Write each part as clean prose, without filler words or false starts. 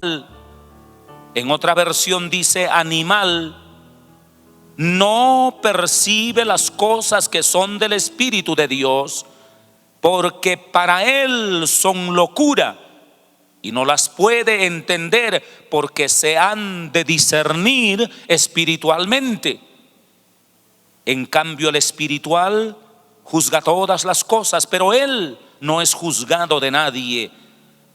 En otra versión dice animal, no percibe las cosas que son del Espíritu de Dios, porque para él son locura y no las puede entender, porque se han de discernir espiritualmente. En cambio, el espiritual juzga todas las cosas, pero él no es juzgado de nadie.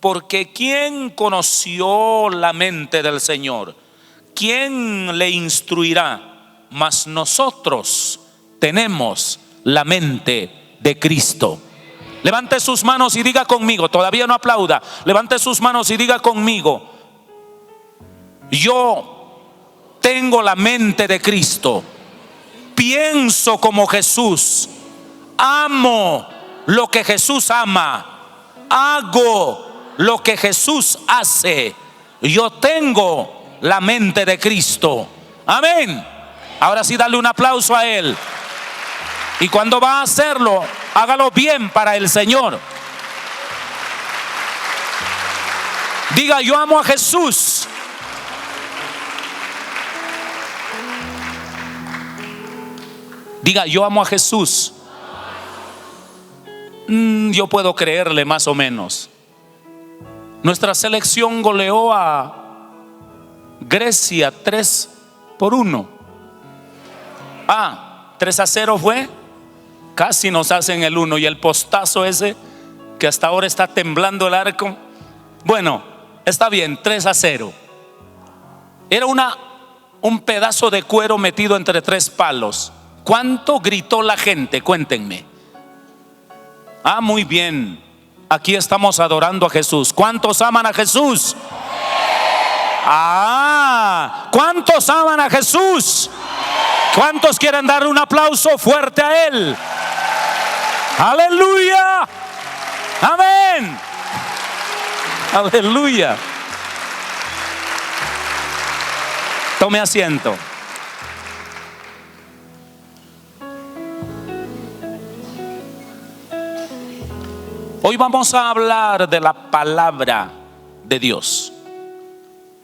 Porque ¿quién conoció la mente del Señor? ¿Quién le instruirá? Mas nosotros tenemos la mente de Cristo. Levante sus manos y diga conmigo, todavía no aplauda, levante sus manos y diga conmigo: yo tengo la mente de Cristo, pienso como Jesús, amo lo que Jesús ama, hago lo que Jesús hace. Yo tengo la mente de Cristo. Amén. Ahora sí, dale un aplauso a Él. Y cuando va a hacerlo, hágalo bien para el Señor. Diga: yo amo a Jesús. Diga: yo amo a Jesús. Yo puedo creerle más o menos. Nuestra selección goleó a Grecia 3-1. 3-0 fue. Casi nos hacen el 1. Y el postazo ese, que hasta ahora está temblando el arco. Bueno, está bien, 3-0. Era un pedazo de cuero metido entre 3 palos. ¿Cuánto gritó la gente? Cuéntenme. Muy bien. Aquí estamos adorando a Jesús. ¿Cuántos aman a Jesús? ¿Cuántos aman a Jesús? ¿Cuántos quieren darle un aplauso fuerte a Él? Aleluya. Amén. Aleluya. Tome asiento. Hoy vamos a hablar de la palabra de Dios.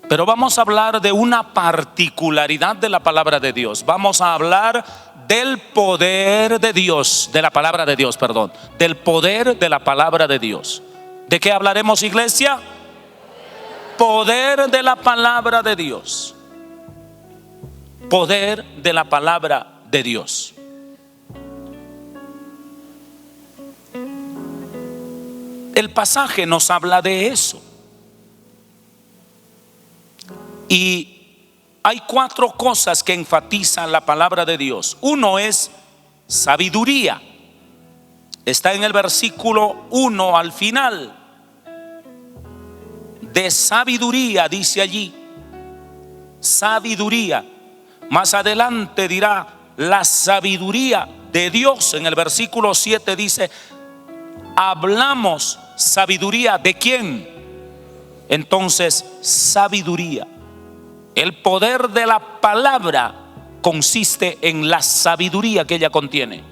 Pero vamos a hablar de una particularidad de la palabra de Dios. Vamos a hablar del poder de Dios, de la palabra de Dios, perdón. Del poder de la palabra de Dios. ¿De qué hablaremos, iglesia? Poder de la palabra de Dios. Poder de la palabra de Dios. El pasaje nos habla de eso. Y hay 4 cosas que enfatizan la palabra de Dios. Uno es sabiduría. Está en el versículo 1 al final. De sabiduría dice allí. Sabiduría. Más adelante dirá la sabiduría de Dios. En el versículo 7 dice: hablamos sabiduría de quién. Entonces, sabiduría. El poder de la palabra consiste en la sabiduría que ella contiene.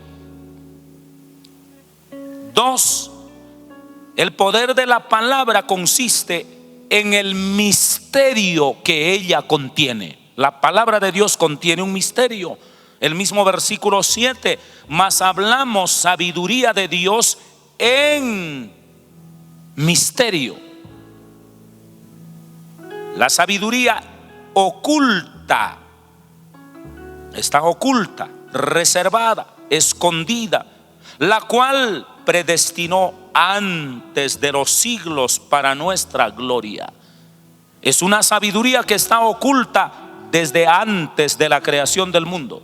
2, el poder de la palabra consiste en el misterio que ella contiene. La palabra de Dios contiene un misterio. El mismo versículo 7: mas hablamos sabiduría de Dios en misterio. La sabiduría oculta, está oculta, reservada, escondida, la cual predestinó antes de los siglos para nuestra gloria. Es una sabiduría que está oculta desde antes de la creación del mundo.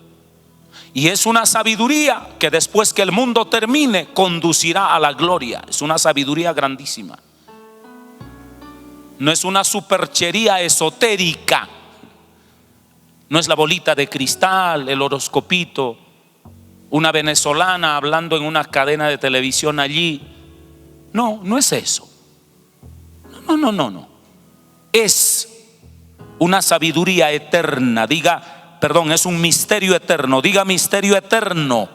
Y es una sabiduría que después que el mundo termine conducirá a la gloria. Es una sabiduría grandísima. No es una superchería esotérica. No es la bolita de cristal, el horoscopito, una venezolana hablando en una cadena de televisión allí. No, no es eso. No. Es una sabiduría eterna. Es un misterio eterno. Diga misterio eterno.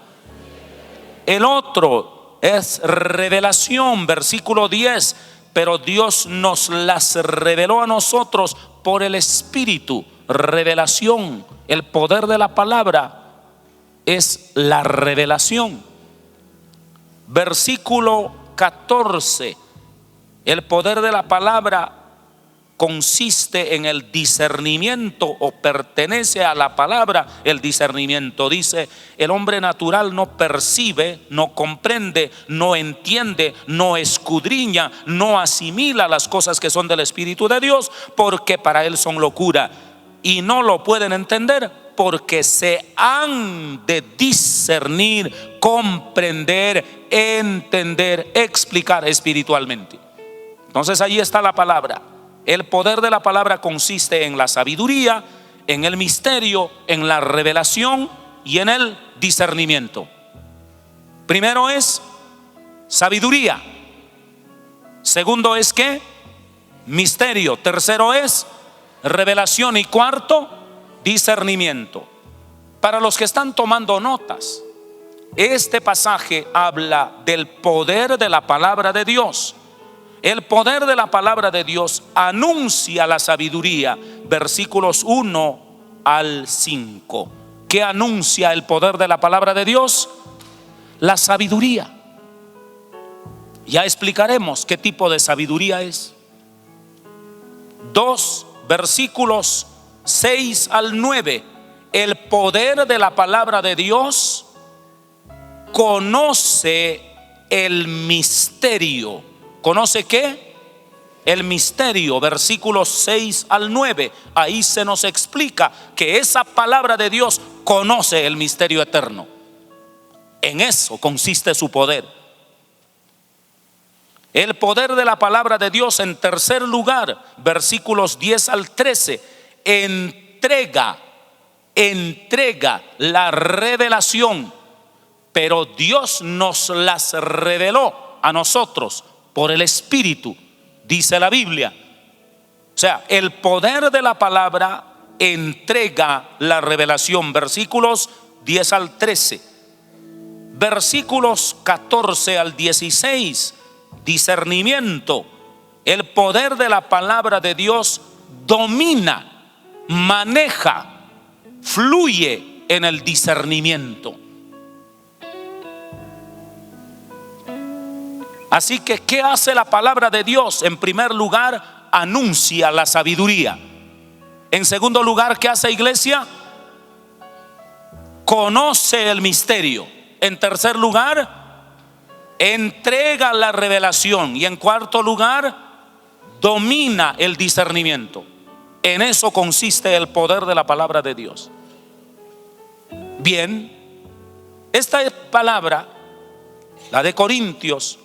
El otro es revelación, versículo 10. pero Dios nos las reveló a nosotros por el Espíritu. Revelación, el poder de la palabra es la revelación. Versículo 14. El poder de la palabra consiste en el discernimiento, o pertenece a la palabra el discernimiento. Dice: el hombre natural no percibe, no comprende, no entiende, no escudriña, no asimila las cosas que son del Espíritu de Dios, porque para él son locura, y no lo pueden entender, porque se han de discernir, comprender, entender, explicar espiritualmente. Entonces ahí está la palabra. El poder de la palabra consiste en la sabiduría, en el misterio, en la revelación y en el discernimiento. Primero es sabiduría. Segundo es ¿qué? Misterio. Tercero es revelación. Y cuarto, discernimiento. Para los que están tomando notas, este pasaje habla del poder de la palabra de Dios. El poder de la palabra de Dios anuncia la sabiduría. Versículos 1 al 5. ¿Qué anuncia el poder de la palabra de Dios? La sabiduría. Ya explicaremos qué tipo de sabiduría es. 2 versículos 6 al 9. El poder de la palabra de Dios conoce el misterio. ¿Conoce qué? El misterio. Versículos 6 al 9. Ahí se nos explica que esa palabra de Dios conoce el misterio eterno. En eso consiste su poder. El poder de la palabra de Dios, en tercer lugar, versículos 10 al 13, entrega la revelación, pero Dios nos las reveló a nosotros por el Espíritu, dice la Biblia. O sea, el poder de la palabra entrega la revelación. Versículos 10 al 13. Versículos 14 al 16. Discernimiento. El poder de la palabra de Dios domina, maneja, fluye en el discernimiento. Así que, ¿qué hace la palabra de Dios? En primer lugar, anuncia la sabiduría. En segundo lugar, ¿qué hace, iglesia? Conoce el misterio. En tercer lugar, entrega la revelación. Y en cuarto lugar, domina el discernimiento. En eso consiste el poder de la palabra de Dios. Bien, esta palabra, la de Corintios,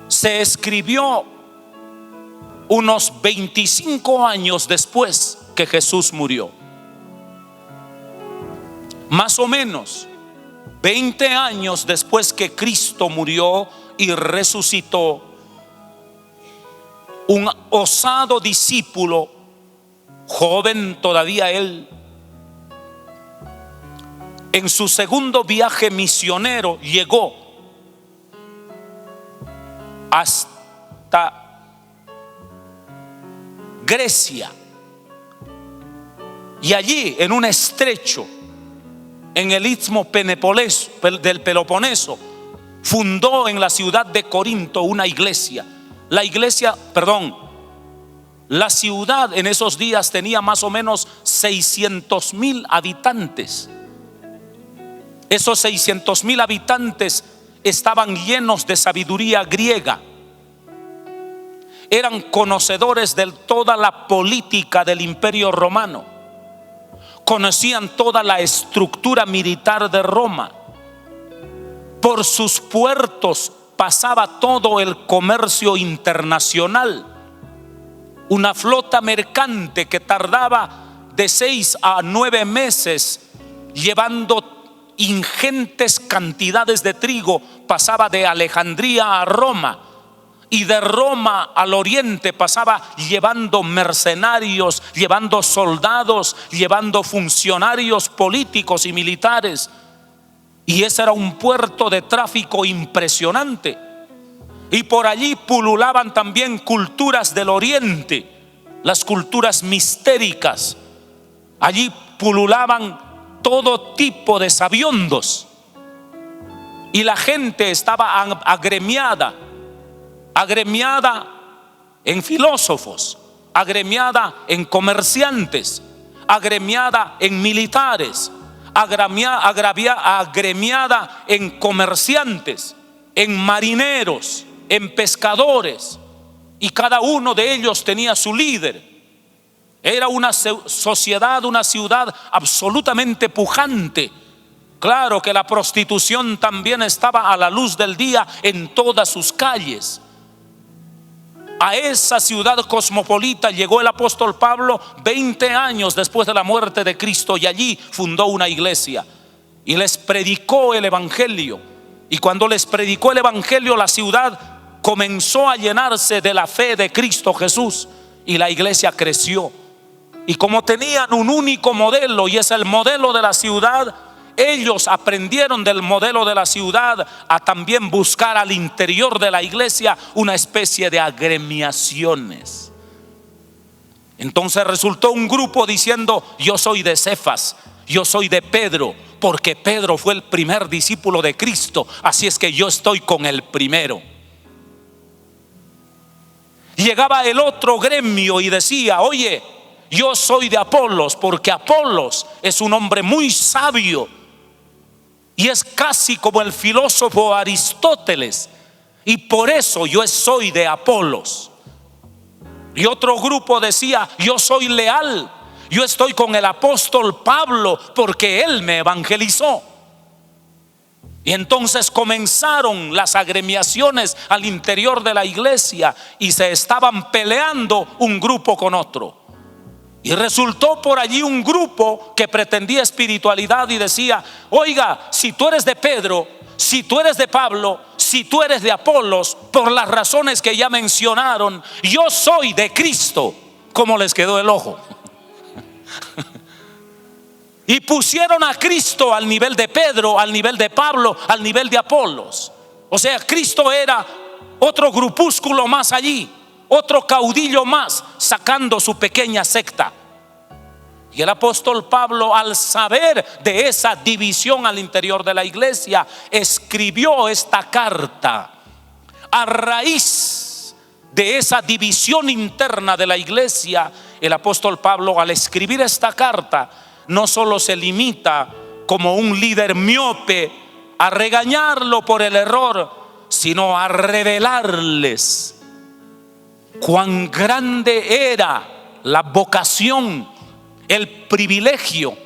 se escribió unos 25 años después que Jesús murió. Más o menos 20 años después que Cristo murió y resucitó, un osado discípulo, joven todavía él, en su segundo viaje misionero llegó hasta Grecia, y allí en un estrecho en el istmo del Peloponeso fundó en la ciudad de Corinto una iglesia. La ciudad en esos días tenía más o menos 600,000 habitantes. Esos 600,000 habitantes estaban llenos de sabiduría griega. Eran conocedores de toda la política del Imperio Romano. Conocían toda la estructura militar de Roma. Por sus puertos pasaba todo el comercio internacional. Una flota mercante que tardaba de 6 a 9 meses llevando ingentes cantidades de trigo, pasaba de Alejandría a Roma, y de Roma al oriente pasaba llevando mercenarios, llevando soldados, llevando funcionarios políticos y militares. Y ese era un puerto de tráfico impresionante. Y por allí pululaban también culturas del oriente, las culturas mistéricas. Allí pululaban todo tipo de sabiondos. Y la gente estaba agremiada en filósofos, agremiada en comerciantes, agremiada en militares, agremiada en comerciantes, en marineros, en pescadores, y cada uno de ellos tenía su líder. Era una sociedad, una ciudad absolutamente pujante. Claro que la prostitución también estaba a la luz del día en todas sus calles. A esa ciudad cosmopolita llegó el apóstol Pablo 20 años después de la muerte de Cristo, y allí fundó una iglesia y les predicó el evangelio. Y cuando les predicó el evangelio, la ciudad comenzó a llenarse de la fe de Cristo Jesús, y la iglesia creció. Y como tenían un único modelo, y es el modelo de la ciudad, ellos aprendieron del modelo de la ciudad a también buscar al interior de la iglesia una especie de agremiaciones. Entonces resultó un grupo diciendo: yo soy de Cefas, yo soy de Pedro, porque Pedro fue el primer discípulo de Cristo, así es que yo estoy con el primero. Llegaba el otro gremio y decía: oye, yo soy de Apolos, porque Apolos es un hombre muy sabio y es casi como el filósofo Aristóteles, y por eso yo soy de Apolos. Y otro grupo decía: yo soy leal, yo estoy con el apóstol Pablo, porque él me evangelizó. Y entonces comenzaron las agremiaciones al interior de la iglesia, y se estaban peleando un grupo con otro. Y resultó por allí un grupo que pretendía espiritualidad y decía: oiga, si tú eres de Pedro, si tú eres de Pablo, si tú eres de Apolos, por las razones que ya mencionaron, yo soy de Cristo. ¿Cómo les quedó el ojo? Y pusieron a Cristo al nivel de Pedro, al nivel de Pablo, al nivel de Apolos. O sea, Cristo era otro grupúsculo más allí, otro caudillo más, sacando su pequeña secta. Y el apóstol Pablo, al saber de esa división al interior de la iglesia, escribió esta carta. A raíz de esa división interna de la iglesia, el apóstol Pablo, al escribir esta carta, no solo se limita como un líder miope a regañarlo por el error, sino a revelarles cuán grande era la vocación, el privilegio,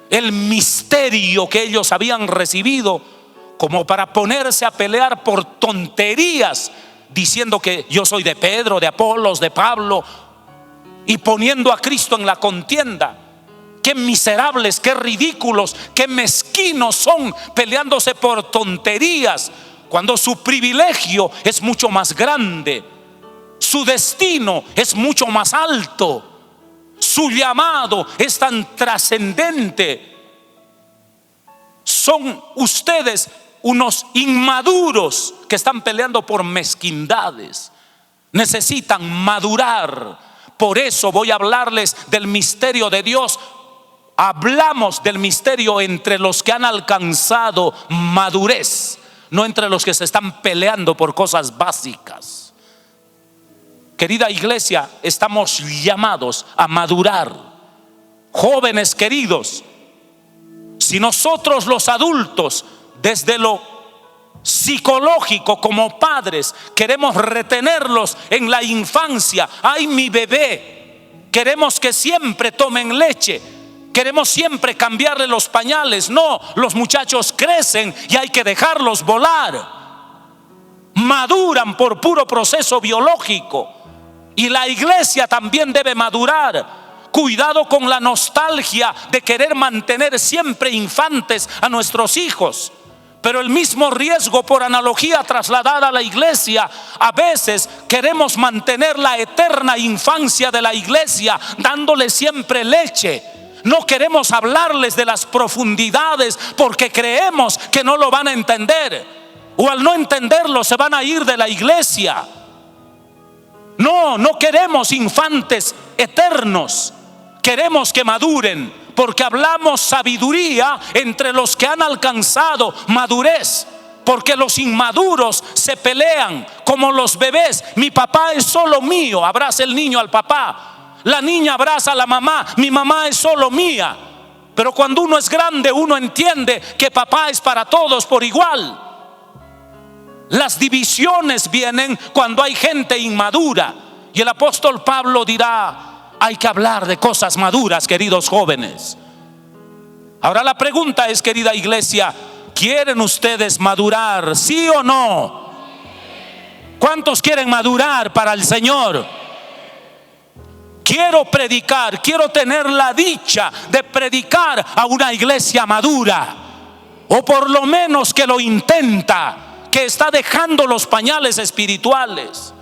el misterio que ellos habían recibido, como para ponerse a pelear por tonterías, diciendo que yo soy de Pedro, de Apolos, de Pablo, y poniendo a Cristo en la contienda. Qué miserables, qué ridículos, qué mezquinos son, peleándose por tonterías, cuando su privilegio es mucho más grande, su destino es mucho más alto, su llamado es tan trascendente. Son ustedes unos inmaduros que están peleando por mezquindades. Necesitan madurar. Por eso voy a hablarles del misterio de Dios. Hablamos del misterio entre los que han alcanzado madurez, no entre los que se están peleando por cosas básicas. Querida iglesia, estamos llamados a madurar. Jóvenes queridos, si nosotros los adultos, desde lo psicológico como padres, queremos retenerlos en la infancia, ay mi bebé, queremos que siempre tomen leche, queremos siempre cambiarle los pañales. No, los muchachos crecen y hay que dejarlos volar. Maduran por puro proceso biológico. Y la iglesia también debe madurar. Cuidado con la nostalgia de querer mantener siempre infantes a nuestros hijos. Pero el mismo riesgo, por analogía trasladada a la iglesia, a veces queremos mantener la eterna infancia de la iglesia dándole siempre leche. No queremos hablarles de las profundidades porque creemos que no lo van a entender. o al no entenderlo se van a ir de la iglesia. No, no queremos infantes eternos, queremos que maduren, porque hablamos sabiduría entre los que han alcanzado madurez. Porque los inmaduros se pelean como los bebés. Mi papá es solo mío, abraza el niño al papá. La niña abraza a la mamá, mi mamá es solo mía. Pero cuando uno es grande, uno entiende que papá es para todos por igual. Las divisiones vienen cuando hay gente inmadura. Y el apóstol Pablo dirá: hay que hablar de cosas maduras, queridos jóvenes. Ahora la pregunta es, querida iglesia, ¿quieren ustedes madurar, sí o no? ¿Cuántos quieren madurar para el Señor? Quiero predicar, quiero tener la dicha de predicar a una iglesia madura, o por lo menos que lo intenta, que está dejando los pañales espirituales.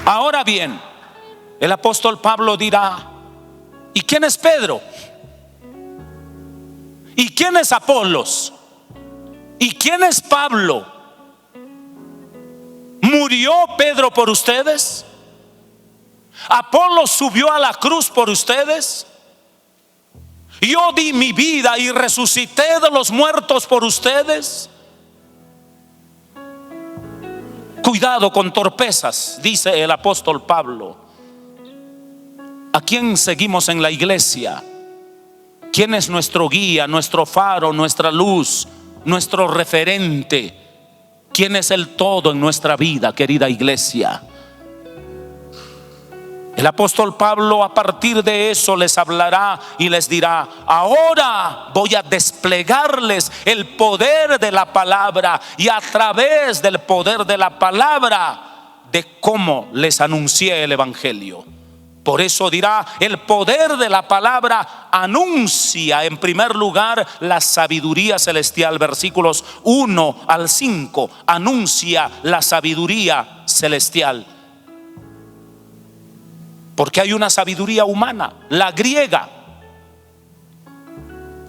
Ahora bien, el apóstol Pablo dirá: ¿y quién es Pedro? ¿Y quién es Apolos? ¿Y quién es Pablo? ¿Murió Pedro por ustedes? ¿Apolos subió a la cruz por ustedes? ¿Yo di mi vida y resucité de los muertos por ustedes? Cuidado con torpezas, dice el apóstol Pablo. ¿A quién seguimos en la iglesia? ¿Quién es nuestro guía, nuestro faro, nuestra luz, nuestro referente? ¿Quién es el todo en nuestra vida, querida iglesia? El apóstol Pablo a partir de eso les hablará y les dirá: ahora voy a desplegarles el poder de la palabra, y a través del poder de la palabra de cómo les anuncié el evangelio. Por eso dirá: el poder de la palabra anuncia en primer lugar la sabiduría celestial. Versículos 1 al 5, anuncia la sabiduría celestial. Porque hay una sabiduría humana, la griega,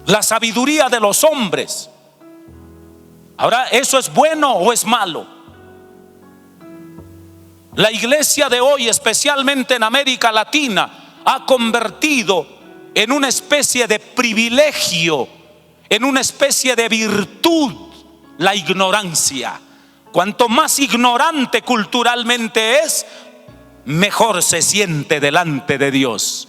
la sabiduría de los hombres. Ahora, ¿eso es bueno o es malo? La iglesia de hoy, especialmente en América Latina, ha convertido en una especie de privilegio, en una especie de virtud, la ignorancia. Cuanto más ignorante culturalmente es, mejor se siente delante de Dios.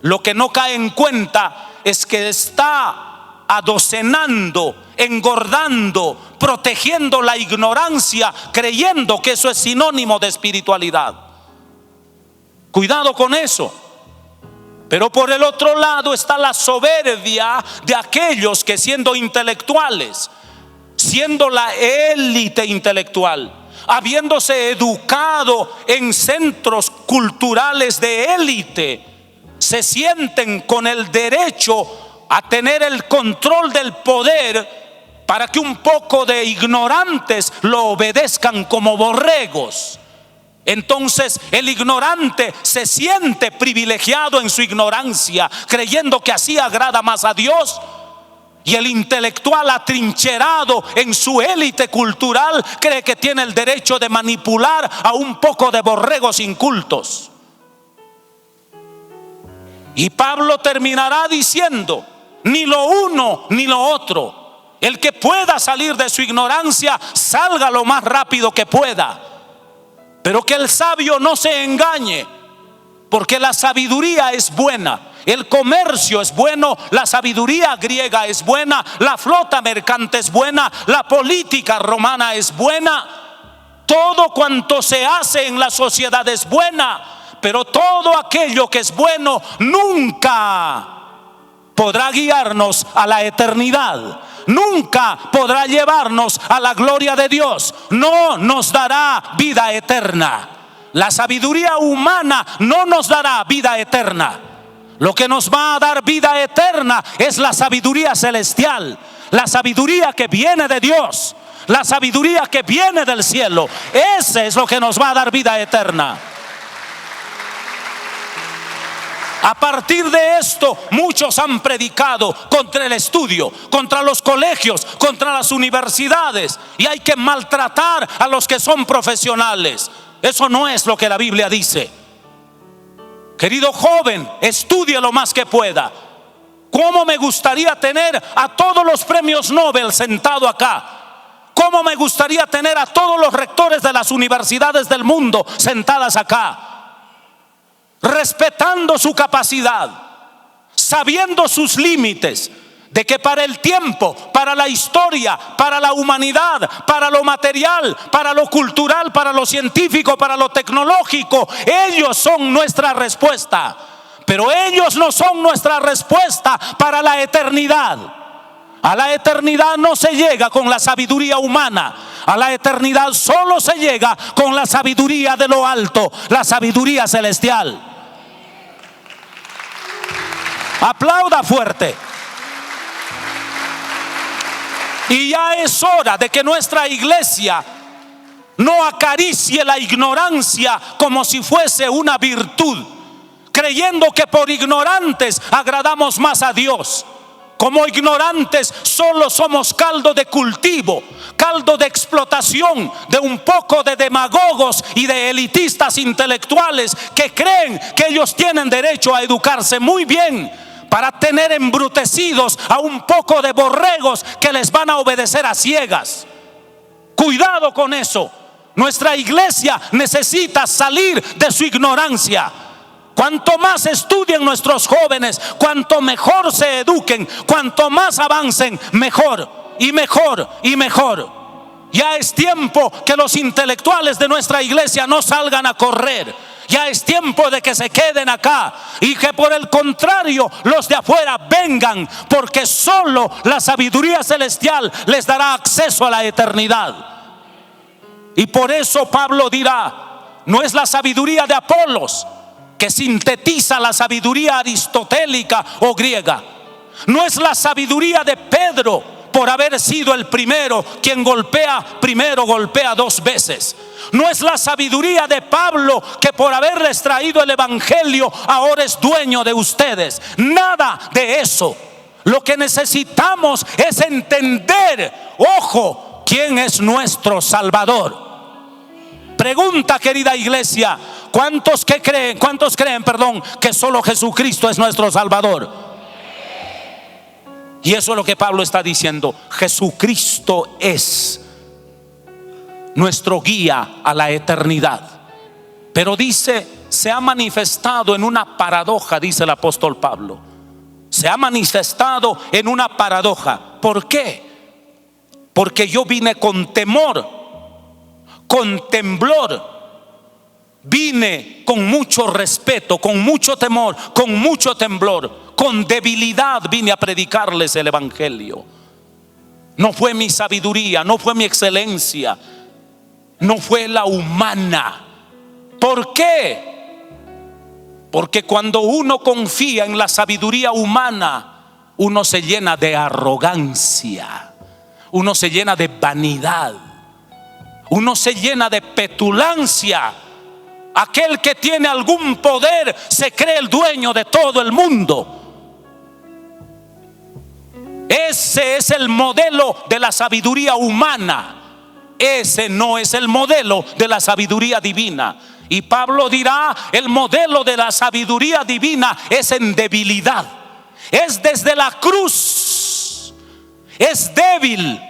Lo que no cae en cuenta es que está adocenando, engordando, protegiendo la ignorancia, creyendo que eso es sinónimo de espiritualidad. Cuidado con eso. Pero por el otro lado está la soberbia de aquellos que, siendo intelectuales, siendo la élite intelectual, habiéndose educado en centros culturales de élite, se sienten con el derecho a tener el control del poder para que un poco de ignorantes lo obedezcan como borregos. Entonces el ignorante se siente privilegiado en su ignorancia, creyendo que así agrada más a Dios. Y el intelectual atrincherado en su élite cultural cree que tiene el derecho de manipular a un poco de borregos incultos. Y Pablo terminará diciendo: ni lo uno ni lo otro. El que pueda salir de su ignorancia, salga lo más rápido que pueda. Pero que el sabio no se engañe, porque la sabiduría es buena. El comercio es bueno, la sabiduría griega es buena, la flota mercante es buena, la política romana es buena. Todo cuanto se hace en la sociedad es buena, pero todo aquello que es bueno nunca podrá guiarnos a la eternidad. Nunca podrá llevarnos a la gloria de Dios. No nos dará vida eterna. La sabiduría humana no nos dará vida eterna. Lo que nos va a dar vida eterna es la sabiduría celestial, la sabiduría que viene de Dios, la sabiduría que viene del cielo. Ese es lo que nos va a dar vida eterna. A partir de esto, muchos han predicado contra el estudio, contra los colegios, contra las universidades, y hay que maltratar a los que son profesionales. Eso no es lo que la Biblia dice. Querido joven, estudie lo más que pueda. ¿Cómo me gustaría tener a todos los premios Nobel sentados acá? ¿Cómo me gustaría tener a todos los rectores de las universidades del mundo sentadas acá? Respetando su capacidad, sabiendo sus límites, de que para el tiempo, para la historia, para la humanidad, para lo material, para lo cultural, para lo científico, para lo tecnológico, ellos son nuestra respuesta. Pero ellos no son nuestra respuesta para la eternidad. A la eternidad no se llega con la sabiduría humana. A la eternidad solo se llega con la sabiduría de lo alto, la sabiduría celestial. Aplauda fuerte. Y ya es hora de que nuestra iglesia no acaricie la ignorancia como si fuese una virtud, creyendo que por ignorantes agradamos más a Dios. Como ignorantes solo somos caldo de cultivo, caldo de explotación de un poco de demagogos y de elitistas intelectuales que creen que ellos tienen derecho a educarse muy bien para tener embrutecidos a un poco de borregos que les van a obedecer a ciegas. Cuidado con eso. Nuestra iglesia necesita salir de su ignorancia. Cuanto más estudien nuestros jóvenes, cuanto mejor se eduquen, cuanto más avancen, mejor y mejor y mejor. Ya es tiempo que los intelectuales de nuestra iglesia no salgan a correr. Ya es tiempo de que se queden acá y que por el contrario los de afuera vengan, porque solo la sabiduría celestial les dará acceso a la eternidad. Y por eso Pablo dirá, no es la sabiduría de Apolos que sintetiza la sabiduría aristotélica o griega. No es la sabiduría de Pedro por haber sido el primero. Quien golpea primero golpea dos veces. No es la sabiduría de Pablo que por haberles traído el evangelio ahora es dueño de ustedes. Nada de eso. Lo que necesitamos es entender, ojo, quién es nuestro Salvador. Pregunta, querida iglesia, ¿cuántos creen, que solo Jesucristo es nuestro Salvador? Y eso es lo que Pablo está diciendo. Jesucristo es nuestro guía a la eternidad. Pero dice, se ha manifestado en una paradoja, dice el apóstol Pablo. Se ha manifestado en una paradoja. ¿Por qué? Porque yo vine con temor, con temblor, vine con mucho respeto, con mucho temor, con mucho temblor, con debilidad vine a predicarles el evangelio. No fue mi sabiduría, no fue mi excelencia, no fue la humana. ¿Por qué? Porque cuando uno confía en la sabiduría humana, uno se llena de arrogancia, uno se llena de vanidad, uno se llena de petulancia. Aquel que tiene algún poder se cree el dueño de todo el mundo. Ese es el modelo de la sabiduría humana. Ese no es el modelo de la sabiduría divina. Y Pablo dirá, el modelo de la sabiduría divina es en debilidad. Es desde la cruz. Es débil.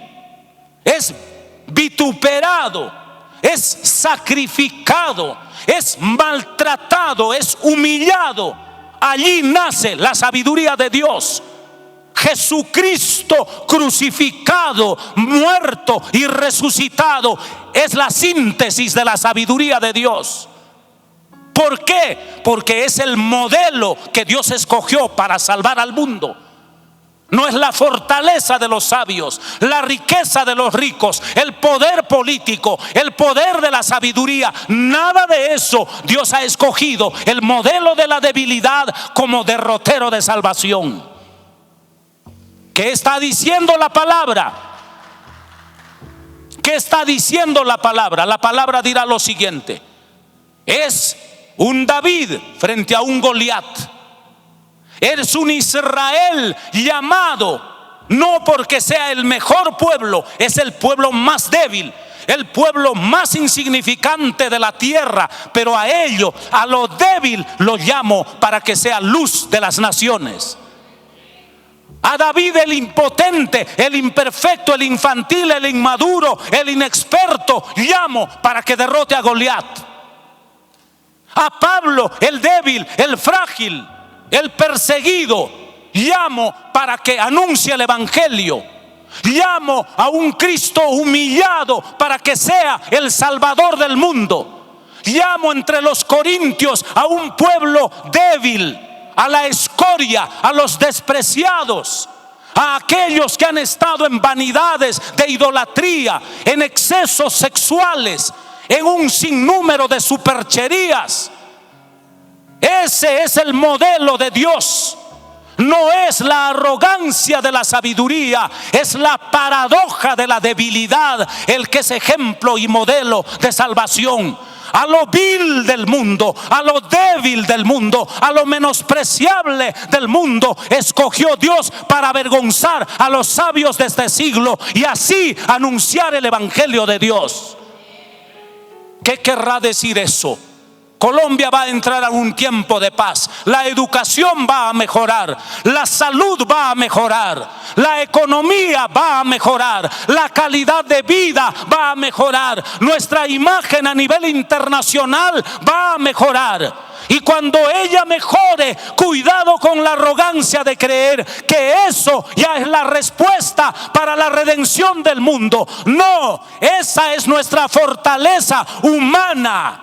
Es vituperado. Es sacrificado. Es maltratado. Es humillado. Allí nace la sabiduría de Dios. Jesucristo crucificado, muerto y resucitado es la síntesis de la sabiduría de Dios. ¿Por qué? Porque es el modelo que Dios escogió para salvar al mundo. No es la fortaleza de los sabios, la riqueza de los ricos, el poder político, el poder de la sabiduría. Nada de eso. Dios ha escogido el modelo de la debilidad como derrotero de salvación. ¿Qué está diciendo la palabra? ¿Qué está diciendo la palabra? La palabra dirá lo siguiente: es un David frente a un Goliat. Es un Israel llamado no porque sea el mejor pueblo, es el pueblo más débil, el pueblo más insignificante de la tierra, pero a ello, a lo débil, lo llamo para que sea luz de las naciones. A David, el impotente, el imperfecto, el infantil, el inmaduro, el inexperto, llamo para que derrote a Goliat. A Pablo, el débil, el frágil, el perseguido, llamo para que anuncie el evangelio. Llamo a un Cristo humillado para que sea el Salvador del mundo. Llamo entre los corintios a un pueblo débil, a la escoria, a los despreciados, a aquellos que han estado en vanidades de idolatría, en excesos sexuales, en un sinnúmero de supercherías. Ese es el modelo de Dios. No es la arrogancia de la sabiduría, es la paradoja de la debilidad el que es ejemplo y modelo de salvación. A lo vil del mundo, a lo débil del mundo, a lo menospreciable del mundo, escogió Dios para avergonzar a los sabios de este siglo y así anunciar el evangelio de Dios. ¿Qué querrá decir eso? Colombia va a entrar a un tiempo de paz. La educación va a mejorar, la salud va a mejorar, la economía va a mejorar, la calidad de vida va a mejorar, nuestra imagen a nivel internacional va a mejorar. Y cuando ella mejore, cuidado con la arrogancia de creer que eso ya es la respuesta para la redención del mundo. No, esa es nuestra fortaleza humana.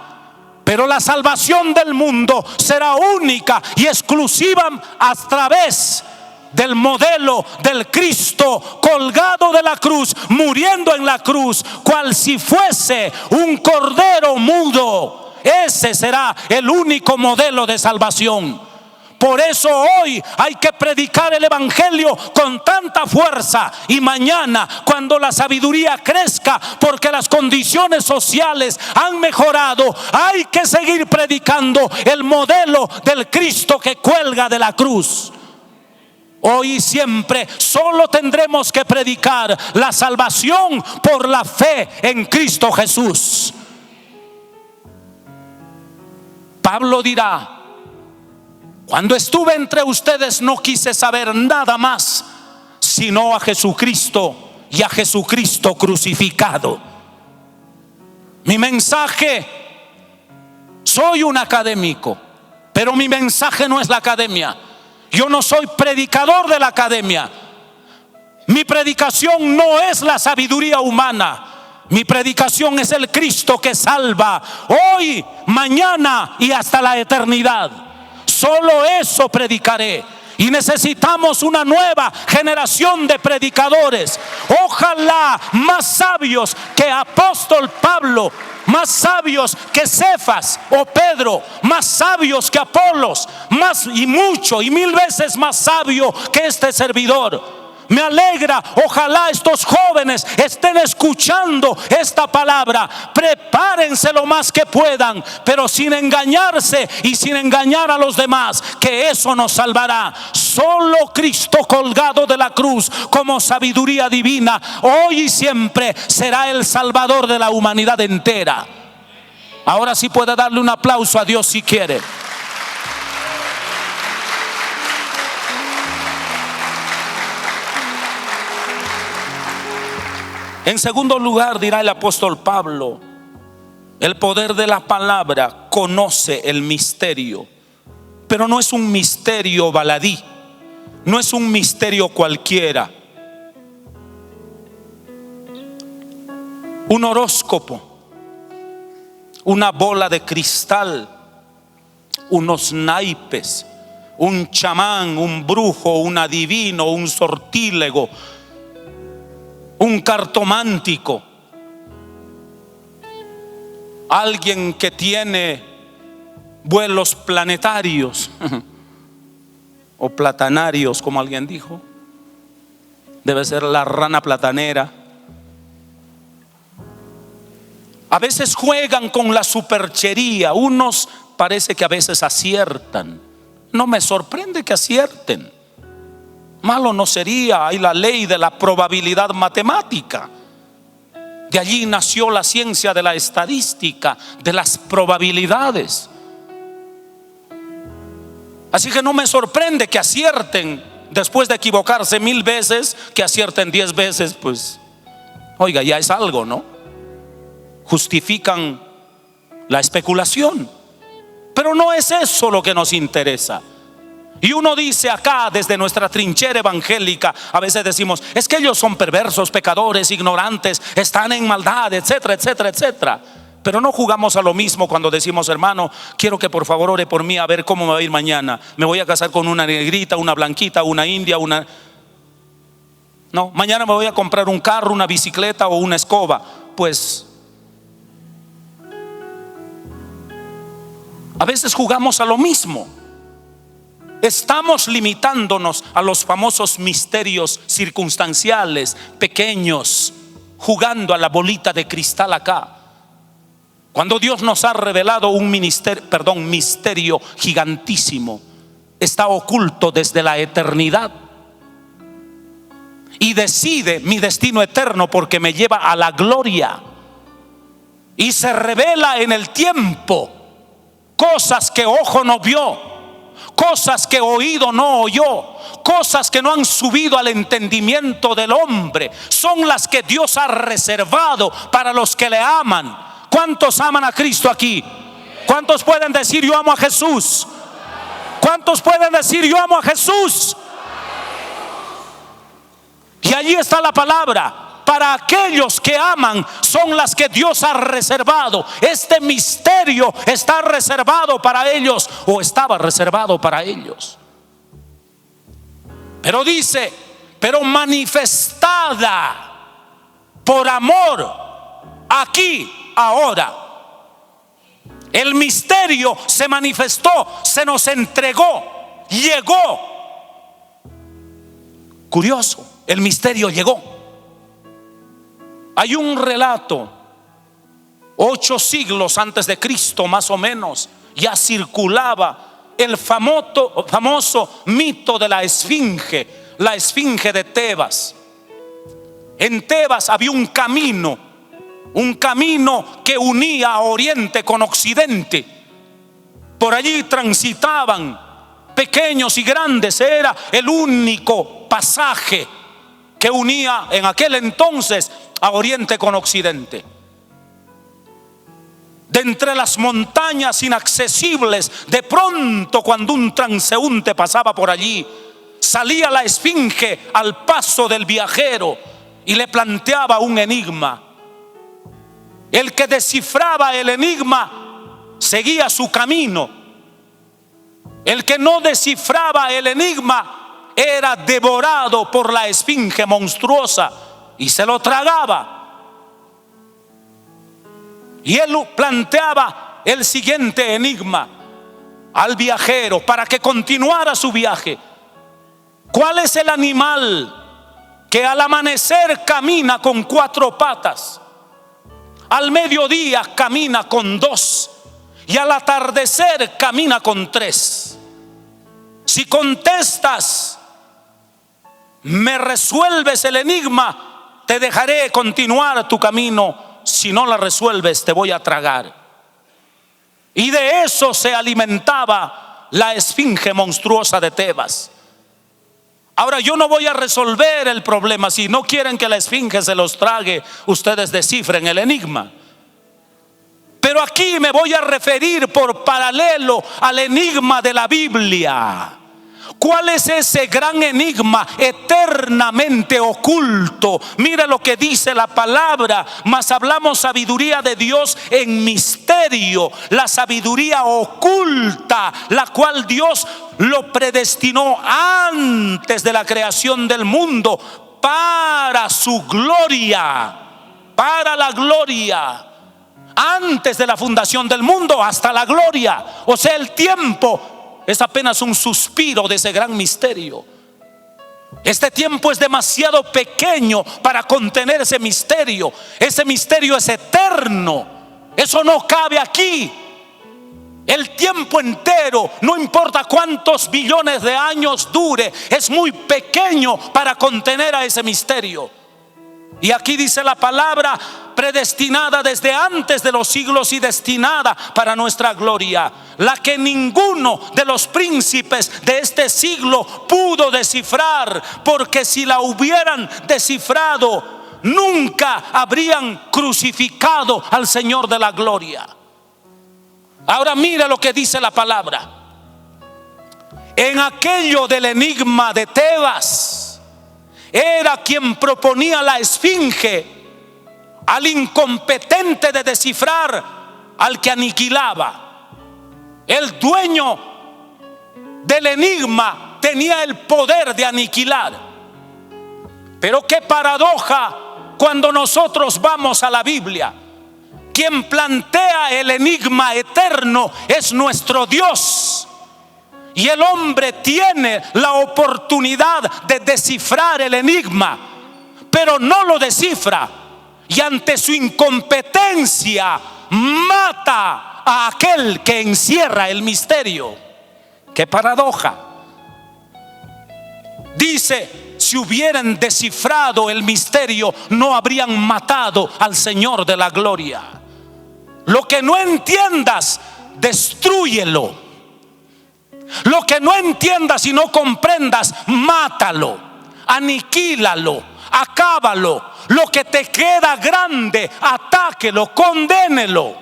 Pero la salvación del mundo será única y exclusiva a través del modelo del Cristo colgado de la cruz, muriendo en la cruz, cual si fuese un cordero mudo. Ese será el único modelo de salvación. Por eso hoy hay que predicar el evangelio con tanta fuerza, y mañana, cuando la sabiduría crezca, porque las condiciones sociales han mejorado, hay que seguir predicando el modelo del Cristo que cuelga de la cruz. Hoy y siempre solo tendremos que predicar la salvación por la fe en Cristo Jesús. Pablo dirá: cuando estuve entre ustedes no quise saber nada más sino a Jesucristo y a Jesucristo crucificado. Mi mensaje, soy un académico, pero mi mensaje no es la academia. Yo no soy predicador de la academia. Mi predicación no es la sabiduría humana. Mi predicación es el Cristo que salva hoy, mañana y hasta la eternidad. Solo eso predicaré. Y necesitamos una nueva generación de predicadores. Ojalá más sabios que apóstol Pablo, más sabios que Cefas o Pedro, más sabios que Apolos, más y mucho y mil veces más sabio que este servidor. Me alegra, ojalá estos jóvenes estén escuchando esta palabra. Prepárense lo más que puedan, pero sin engañarse y sin engañar a los demás, que eso nos salvará. Solo Cristo colgado de la cruz como sabiduría divina, hoy y siempre será el Salvador de la humanidad entera. Ahora sí puede darle un aplauso a Dios si quiere. En segundo lugar, dirá el apóstol Pablo, el poder de la palabra conoce el misterio, pero no es un misterio baladí, no es un misterio cualquiera. Un horóscopo, una bola de cristal, unos naipes, un chamán, un brujo, un adivino, un sortílego, un cartomántico, alguien que tiene vuelos planetarios o platanarios, como alguien dijo. Debe ser la rana platanera. A veces juegan con la superchería. Unos parece que a veces aciertan no me sorprende que acierten. Malo no sería. Hay la ley de la probabilidad matemática. De allí nació la ciencia de la estadística, de las probabilidades. Así que no me sorprende que acierten. Después de equivocarse 1000 veces, que acierten 10 veces, pues, oiga, ya es algo, ¿no? Justifican la especulación. Pero no es eso lo que nos interesa. Y uno dice acá desde nuestra trinchera evangélica, a veces decimos, es que ellos son perversos, pecadores, ignorantes, están en maldad, etcétera, etcétera, etcétera. Pero no jugamos a lo mismo cuando decimos, hermano, quiero que por favor ore por mí a ver cómo me va a ir mañana. Me voy a casar con una negrita, una blanquita, una india, una... No, mañana me voy a comprar un carro, una bicicleta o una escoba. Pues a veces jugamos a lo mismo. Estamos limitándonos a los famosos misterios circunstanciales, pequeños, jugando a la bolita de cristal acá. Cuando Dios nos ha revelado un misterio gigantísimo, está oculto desde la eternidad. Y decide mi destino eterno porque me lleva a la gloria. Y se revela en el tiempo cosas que ojo no vio, cosas que oído no oyó, cosas que no han subido al entendimiento del hombre. Son las que Dios ha reservado para los que le aman. ¿Cuántos aman a Cristo aquí? ¿Cuántos pueden decir yo amo a Jesús? ¿Cuántos pueden decir yo amo a Jesús? Y allí está la palabra. Para aquellos que aman son las que Dios ha reservado. Este misterio está reservado para ellos, o estaba reservado para ellos. Pero dice, pero manifestada por amor aquí, ahora. El misterio se manifestó, se nos entregó, llegó. Curioso, el misterio llegó. Hay un relato, 8 siglos antes de Cristo más o menos, ya circulaba el famoso mito de la esfinge de Tebas. En Tebas había un camino que unía a Oriente con Occidente. Por allí transitaban pequeños y grandes, era el único pasaje que unía en aquel entonces a Oriente con Occidente. De entre las montañas inaccesibles, de pronto cuando un transeúnte pasaba por allí, salía la esfinge al paso del viajero y le planteaba un enigma. El que descifraba el enigma seguía su camino. El que no descifraba el enigma era devorado por la esfinge monstruosa y se lo tragaba. Y él planteaba el siguiente enigma al viajero para que continuara su viaje. ¿Cuál es el animal que al amanecer camina con 4 patas, al mediodía camina con 2 y al atardecer camina con 3? Si contestas, me resuelves el enigma, te dejaré continuar tu camino. Si no la resuelves, te voy a tragar. Y de eso se alimentaba la esfinge monstruosa de Tebas. Ahora, yo no voy a resolver el problema. Si no quieren que la esfinge se los trague, ustedes descifren el enigma. Pero aquí me voy a referir por paralelo al enigma de la Biblia. ¿Cuál es ese gran enigma eternamente oculto? Mira lo que dice la palabra. Mas hablamos sabiduría de Dios en misterio, la sabiduría oculta, la cual Dios lo predestinó antes de la creación del mundo para su gloria, para la gloria. Antes de la fundación del mundo hasta la gloria. O sea, el tiempo es apenas un suspiro de ese gran misterio. Este tiempo es demasiado pequeño para contener ese misterio. Ese misterio es eterno. Eso no cabe aquí. El tiempo entero, no importa cuántos billones de años dure, es muy pequeño para contener a ese misterio. Y aquí dice la palabra: predestinada desde antes de los siglos y destinada para nuestra gloria, la que ninguno de los príncipes de este siglo pudo descifrar, porque si la hubieran descifrado, nunca habrían crucificado al Señor de la gloria. Ahora mira lo que dice la palabra. En aquello del enigma de Tebas, era quien proponía la esfinge al incompetente de descifrar, al que aniquilaba. El dueño del enigma tenía el poder de aniquilar. Pero qué paradoja cuando nosotros vamos a la Biblia. Quien plantea el enigma eterno es nuestro Dios. Y el hombre tiene la oportunidad de descifrar el enigma, pero no lo descifra. Y ante su incompetencia mata a aquel que encierra el misterio. ¡Qué paradoja! Dice: si hubieran descifrado el misterio, no habrían matado al Señor de la gloria. Lo que no entiendas, destrúyelo. Lo que no entiendas y no comprendas, mátalo, aniquílalo, acábalo. Lo que te queda grande, atáquelo, condénelo.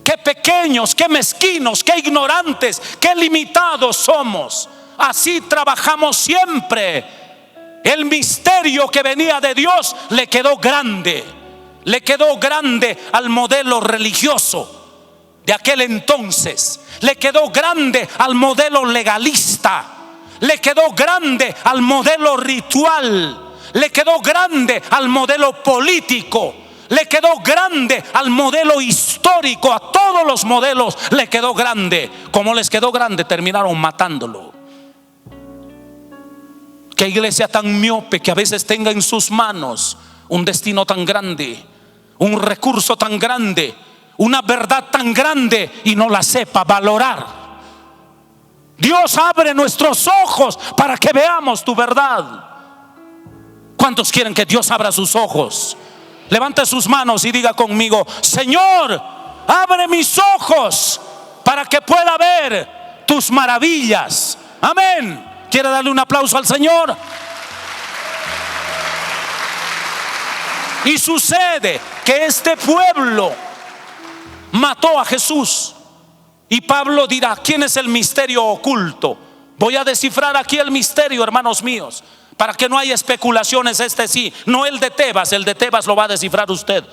Qué pequeños, qué mezquinos, qué ignorantes, qué limitados somos. Así trabajamos siempre. El misterio que venía de Dios le quedó grande. Le quedó grande al modelo religioso de aquel entonces. Le quedó grande al modelo legalista. Le quedó grande al modelo ritual. Le quedó grande al modelo político. Le quedó grande al modelo histórico. A todos los modelos le quedó grande. Como les quedó grande, terminaron matándolo. Qué iglesia tan miope que a veces tenga en sus manos un destino tan grande, un recurso tan grande, una verdad tan grande, y no la sepa valorar. Dios, abre nuestros ojos para que veamos tu verdad. ¿Cuántos quieren que Dios abra sus ojos? Levante sus manos y diga conmigo: Señor, abre mis ojos para que pueda ver tus maravillas. Amén. ¿Quiere darle un aplauso al Señor? Y sucede que este pueblo mató a Jesús. Y Pablo dirá: ¿quién es el misterio oculto? Voy a descifrar aquí el misterio, hermanos míos, para que no haya especulaciones. Este sí, no el de Tebas. El de Tebas lo va a descifrar usted.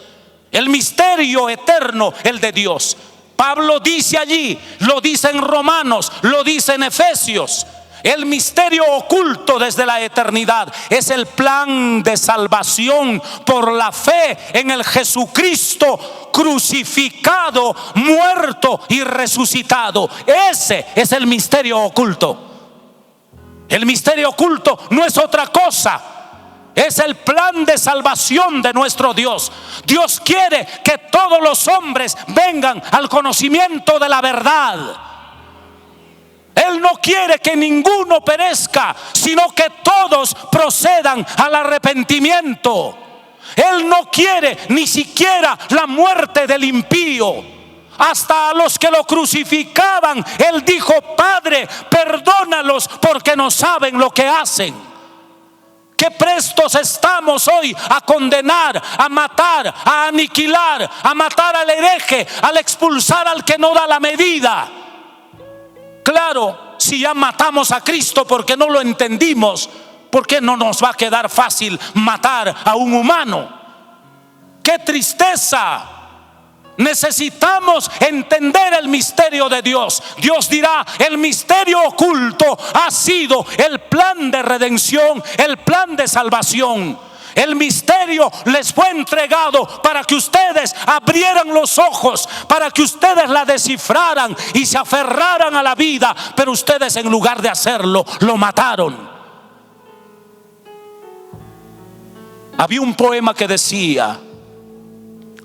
El misterio eterno, el de Dios. Pablo dice allí, lo dice en Romanos, lo dice en Efesios. El misterio oculto desde la eternidad es el plan de salvación por la fe en el Jesucristo crucificado, muerto y resucitado. Ese es el misterio oculto. El misterio oculto no es otra cosa. Es el plan de salvación de nuestro Dios. Dios quiere que todos los hombres vengan al conocimiento de la verdad. Él no quiere que ninguno perezca, sino que todos procedan al arrepentimiento. Él no quiere ni siquiera la muerte del impío. Hasta a los que lo crucificaban, Él dijo: Padre, perdónalos porque no saben lo que hacen. Qué prestos estamos hoy a condenar, a matar, a aniquilar, a matar al hereje, al expulsar al que no da la medida. Claro, si ya matamos a Cristo porque no lo entendimos, ¿por qué no nos va a quedar fácil matar a un humano? ¡Qué tristeza! Necesitamos entender el misterio de Dios. Dios dirá: el misterio oculto ha sido el plan de redención, el plan de salvación. El misterio les fue entregado para que ustedes abrieran los ojos, para que ustedes la descifraran y se aferraran a la vida. Pero ustedes, en lugar de hacerlo, lo mataron. Había un poema que decía: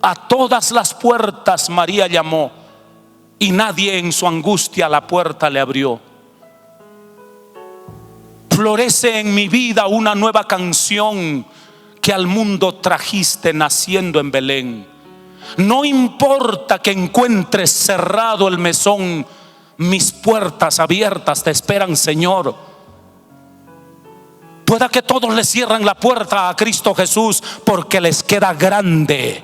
A todas las puertas María llamó y nadie en su angustia la puerta le abrió. Florece en mi vida una nueva canción que al mundo trajiste naciendo en Belén. No importa que encuentres cerrado el mesón, mis puertas abiertas te esperan, Señor. Pueda que todos le cierran la puerta a Cristo Jesús porque les queda grande,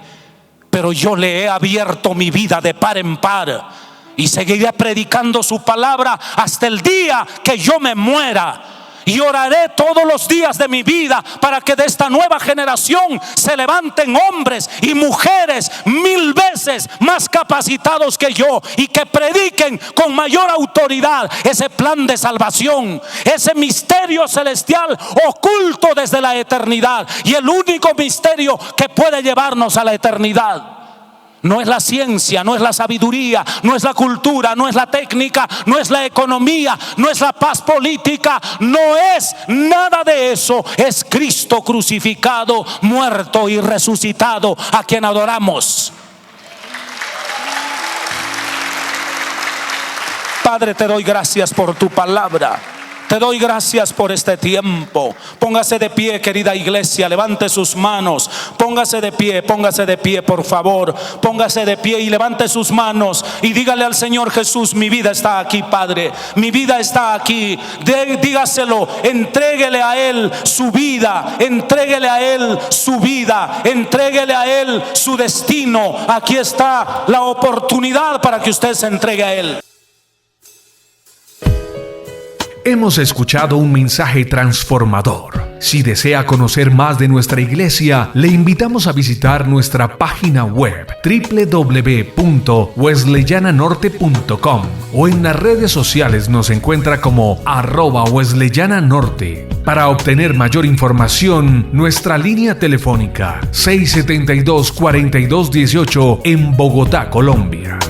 pero yo le he abierto mi vida de par en par y seguiré predicando su palabra hasta el día que yo me muera. Y oraré todos los días de mi vida para que de esta nueva generación se levanten hombres y mujeres 1000 veces más capacitados que yo y que prediquen con mayor autoridad ese plan de salvación, ese misterio celestial oculto desde la eternidad, y el único misterio que puede llevarnos a la eternidad. No es la ciencia, no es la sabiduría, no es la cultura, no es la técnica, no es la economía, no es la paz política, no es nada de eso. Es Cristo crucificado, muerto y resucitado, a quien adoramos. Padre, te doy gracias por tu palabra. Te doy gracias por este tiempo. Póngase de pie, querida iglesia. Levante sus manos. Póngase de pie, por favor. Póngase de pie y levante sus manos y dígale al Señor Jesús: mi vida está aquí, Padre. Mi vida está aquí. Dígaselo. Entréguele a Él su vida. Entréguele a Él su vida. Entréguele a Él su destino. Aquí está la oportunidad para que usted se entregue a Él. Hemos escuchado un mensaje transformador. Si desea conocer más de nuestra iglesia, le invitamos a visitar nuestra página web www.wesleyananorte.com o en las redes sociales nos encuentra como @wesleyananorte. Para obtener mayor información, nuestra línea telefónica 672-4218 en Bogotá, Colombia.